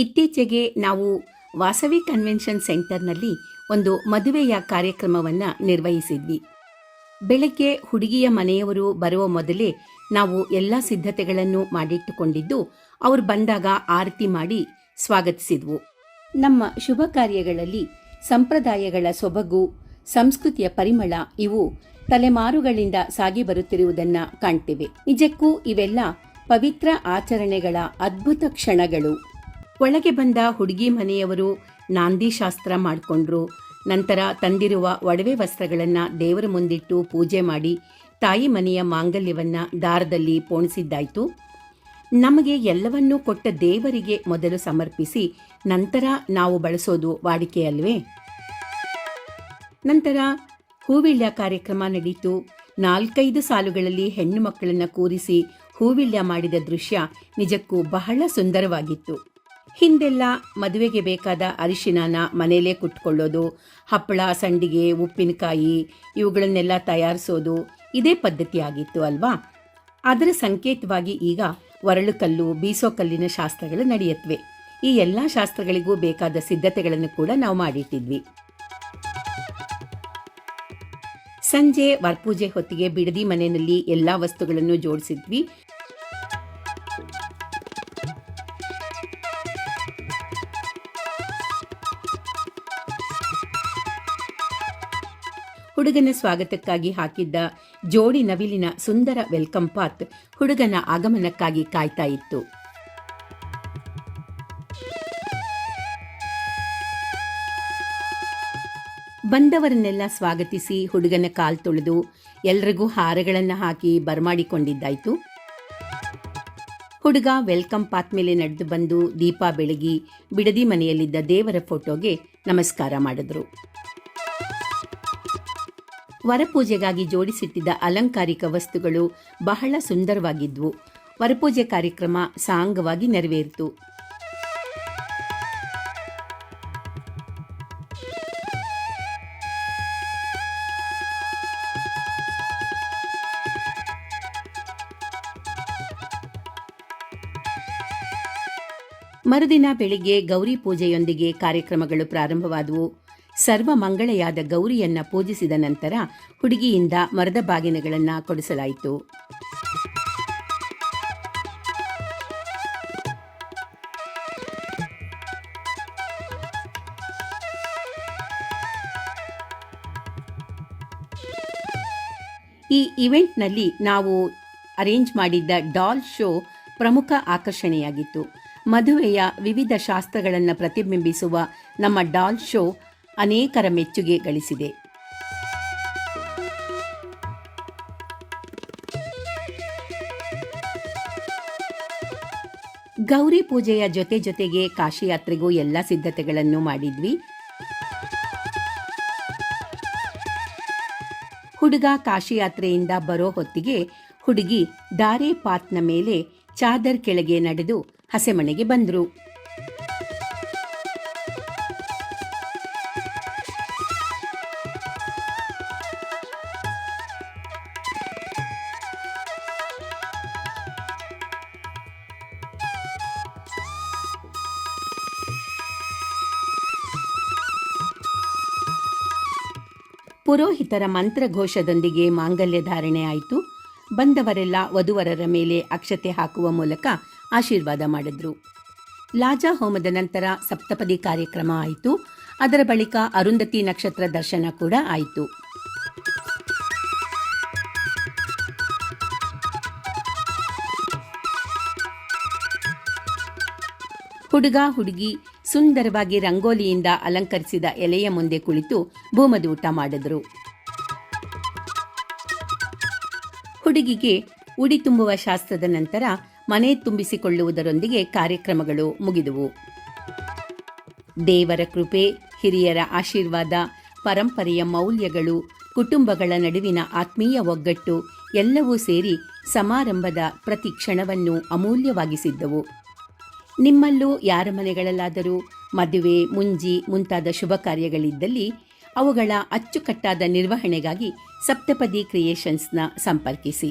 ಇತ್ತೀಚೆಗೆ ನಾವು ವಾಸವಿ ಕನ್ವೆನ್ಷನ್ ಸೆಂಟರ್ನಲ್ಲಿ ಒಂದು ಮದುವೆಯ ಕಾರ್ಯಕ್ರಮವನ್ನು ನಿರ್ವಹಿಸಿದ್ವಿ. ಬೆಳಗ್ಗೆ ಹುಡುಗಿಯ ಮನೆಯವರು ಬರುವ ಮೊದಲೇ ನಾವು ಎಲ್ಲ ಸಿದ್ಧತೆಗಳನ್ನು ಮಾಡಿಟ್ಟುಕೊಂಡಿದ್ದು, ಅವರು ಬಂದಾಗ ಆರತಿ ಮಾಡಿ ಸ್ವಾಗತಿಸಿದ್ವು. ನಮ್ಮ ಶುಭ ಕಾರ್ಯಗಳಲ್ಲಿ ಸಂಪ್ರದಾಯಗಳ ಸೊಬಗು, ಸಂಸ್ಕೃತಿಯ ಪರಿಮಳ ಇವು ತಲೆಮಾರುಗಳಿಂದ ಸಾಗಿ ಬರುತ್ತಿರುವುದನ್ನು ಕಾಣ್ತೇವೆ. ನಿಜಕ್ಕೂ ಇವೆಲ್ಲ ಪವಿತ್ರ ಆಚರಣೆಗಳ ಅದ್ಭುತ ಕ್ಷಣಗಳು. ಒಳಗೆ ಬಂದ ಹುಡುಗಿ ಮನೆಯವರು ನಾಂದಿ ಶಾಸ್ತ್ರ ಮಾಡಿಕೊಂಡ್ರು. ನಂತರ ತಂದಿರುವ ಒಡವೆ ವಸ್ತ್ರಗಳನ್ನು ದೇವರ ಮುಂದಿಟ್ಟು ಪೂಜೆ ಮಾಡಿ ತಾಯಿ ಮನೆಯ ಮಾಂಗಲ್ಯವನ್ನು ದಾರದಲ್ಲಿ ಪೋಣಿಸಿದ್ದಾಯಿತು. ನಮಗೆ ಎಲ್ಲವನ್ನೂ ಕೊಟ್ಟ ದೇವರಿಗೆ ಮೊದಲು ಸಮರ್ಪಿಸಿ ನಂತರ ನಾವು ಬಳಸೋದು ವಾಡಿಕೆಯಲ್ವೇ? ನಂತರ ಹೂವಿಳ್ಯ ಕಾರ್ಯಕ್ರಮ ನಡೀತು. 4-5 ಸಾಲುಗಳಲ್ಲಿ ಹೆಣ್ಣು ಮಕ್ಕಳನ್ನು ಕೂರಿಸಿ ಹೂವಿಳ್ಯ ಮಾಡಿದ ದೃಶ್ಯ ನಿಜಕ್ಕೂ ಬಹಳ ಸುಂದರವಾಗಿತ್ತು. ಹಿಂದೆಲ್ಲ ಮದುವೆಗೆ ಬೇಕಾದ ಅರಿಶಿನ ಮನೆಯಲ್ಲೇ ಕುಟ್ಕೊಳ್ಳೋದು, ಹಪ್ಪಳ, ಸಂಡಿಗೆ, ಉಪ್ಪಿನಕಾಯಿ ಇವುಗಳನ್ನೆಲ್ಲ ತಯಾರಿಸೋದು ಇದೇ ಪದ್ಧತಿ ಆಗಿತ್ತು ಅಲ್ವಾ? ಅದರ ಸಂಕೇತವಾಗಿ ಈಗ ಒರಳುಕಲ್ಲು, ಬೀಸೋಕಲ್ಲಿನ ಶಾಸ್ತ್ರಗಳು ನಡೆಯುತ್ತವೆ. ಈ ಎಲ್ಲ ಶಾಸ್ತ್ರಗಳಿಗೂ ಬೇಕಾದ ಸಿದ್ಧತೆಗಳನ್ನು ಕೂಡ ನಾವು ಮಾಡಿಟ್ಟಿದ್ವಿ. ಸಂಜೆ ವರಪೂಜೆ ಹೊತ್ತಿಗೆ ಬಿಡದಿ ಮನೆಯಲ್ಲಿ ಎಲ್ಲ ವಸ್ತುಗಳನ್ನು ಜೋಡಿಸಿದ್ವಿ. ಹುಡುಗನ ಸ್ವಾಗತಕ್ಕಾಗಿ ಹಾಕಿದ್ದ ಜೋಡಿ ನವಿಲಿನ ಸುಂದರ ವೆಲ್ಕಮ್ ಪಾತ್ ಹುಡುಗನ ಆಗಮನಕ್ಕಾಗಿ ಕಾಯ್ತಾ ಇತ್ತು. ಬಂದವರನ್ನೆಲ್ಲ ಸ್ವಾಗತಿಸಿ ಹುಡುಗನ ಕಾಲ್ ತೊಳೆದು ಎಲ್ರಿಗೂ ಹಾರಗಳನ್ನು ಹಾಕಿ ಬರಮಾಡಿಕೊಂಡಿದ್ದಾಯಿತು. ಹುಡುಗ ವೆಲ್ಕಮ್ ಪಾತ್ ಮೇಲೆ ನಡೆದು ಬಂದು ದೀಪ ಬೆಳಗಿ ಬಿಡದಿ ಮನೆಯಲ್ಲಿದ್ದ ದೇವರ ಫೋಟೋಗೆ ನಮಸ್ಕಾರ ಮಾಡಿದ್ರು. ವರಪೂಜೆಗಾಗಿ ಜೋಡಿಸಿಟ್ಟಿದ್ದ ಅಲಂಕಾರಿಕ ವಸ್ತುಗಳು ಬಹಳ ಸುಂದರವಾಗಿದ್ವು. ವರಪೂಜೆ ಕಾರ್ಯಕ್ರಮ ಸಾಂಗವಾಗಿ ನೆರವೇರಿತು. ಮರುದಿನ ಬೆಳಿಗ್ಗೆ ಗೌರಿ ಪೂಜೆಯೊಂದಿಗೆ ಕಾರ್ಯಕ್ರಮಗಳು ಪ್ರಾರಂಭವಾದವು. ಸರ್ವ ಮಂಗಳೆಯಾದ ಗೌರಿಯನ್ನ ಪೂಜಿಸಿದ ನಂತರ ಹುಡುಗಿಯಿಂದ ಮರದ ಬಾಗಿನಗಳನ್ನು ಕೊಡಿಸಲಾಯಿತು. ಈ ಇವೆಂಟ್ನಲ್ಲಿ ನಾವು ಅರೇಂಜ್ ಮಾಡಿದ್ದ ಡಾಲ್ ಶೋ ಪ್ರಮುಖ ಆಕರ್ಷಣೆಯಾಗಿತ್ತು. ಮದುವೆಯ ವಿವಿಧ ಶಾಸ್ತ್ರಗಳನ್ನು ಪ್ರತಿಬಿಂಬಿಸುವ ನಮ್ಮ ಡಾಲ್ ಶೋ ಅನೇಕರ ಮೆಚ್ಚುಗೆ ಗಳಿಸಿದೆ. ಗೌರಿ ಪೂಜೆಯ ಜೊತೆಗೆ ಕಾಶಿ ಯಾತ್ರೆಗೂ ಎಲ್ಲ ಸಿದ್ಧತೆಗಳನ್ನು ಮಾಡಿದ್ವಿ. ಹುಡುಗ ಕಾಶಿ ಯಾತ್ರೆಯಿಂದ ಬರೋ ಹೊತ್ತಿಗೆ ಹುಡುಗಿ ದಾರೆ ಪಾತ್ನ ಮೇಲೆ ಚಾದರ್ ಕೆಳಗೆ ನಡೆದು ಹಸೆಮಣೆಗೆ ಬಂದ್ರು. ಪುರೋಹಿತರ ಮಂತ್ರಘೋಷದೊಂದಿಗೆ ಮಾಂಗಲ್ಯ ಧಾರಣೆ ಆಯಿತು. ಬಂದವರೆಲ್ಲ ವಧುವರರ ಮೇಲೆ ಅಕ್ಷತೆ ಹಾಕುವ ಮೂಲಕ ಆಶೀರ್ವಾದ ಮಾಡಿದ್ರು. ಲಾಜಾ ಹೋಮದ ನಂತರ ಸಪ್ತಪದಿ ಕಾರ್ಯಕ್ರಮ ಆಯಿತು. ಅದರ ಬಳಿಕ ಅರುಂಧತಿ ನಕ್ಷತ್ರ ದರ್ಶನ ಕೂಡ ಆಯಿತು. ಹುಡುಗ ಹುಡುಗಿ ಸುಂದರವಾಗಿ ರಂಗೋಲಿಯಿಂದ ಅಲಂಕರಿಸಿದ ಎಲೆಯ ಮುಂದೆ ಕುಳಿತು ಭೂಮದೂಟ ಮಾಡಿದ್ರು. ಹುಡುಗಿಗೆ ಉಡಿ ತುಂಬುವ ಶಾಸ್ತ್ರದ ನಂತರ ಮನೆ ತುಂಬಿಸಿಕೊಳ್ಳುವುದರೊಂದಿಗೆ ಕಾರ್ಯಕ್ರಮಗಳು ಮುಗಿದುವು. ದೇವರ ಕೃಪೆ, ಹಿರಿಯರ ಆಶೀರ್ವಾದ, ಪರಂಪರೆಯ ಮೌಲ್ಯಗಳು, ಕುಟುಂಬಗಳ ನಡುವಿನ ಆತ್ಮೀಯ ಒಗ್ಗಟ್ಟು ಎಲ್ಲವೂ ಸೇರಿ ಸಮಾರಂಭದ ಪ್ರತಿ ಕ್ಷಣವನ್ನು ಅಮೂಲ್ಯವಾಗಿಸಿದ್ದವು. ನಿಮ್ಮಲ್ಲೂ ಯಾರ ಮನೆಗಳಲ್ಲಾದರೂ ಮದುವೆ, ಮುಂಜಿ ಮುಂತಾದ ಶುಭ ಕಾರ್ಯಗಳಿದ್ದಲ್ಲಿ ಅವುಗಳ ಅಚ್ಚುಕಟ್ಟಾದ ನಿರ್ವಹಣೆಗಾಗಿ ಸಪ್ತಪದಿ ಕ್ರಿಯೇಷನ್ಸ್ನ ಸಂಪರ್ಕಿಸಿ.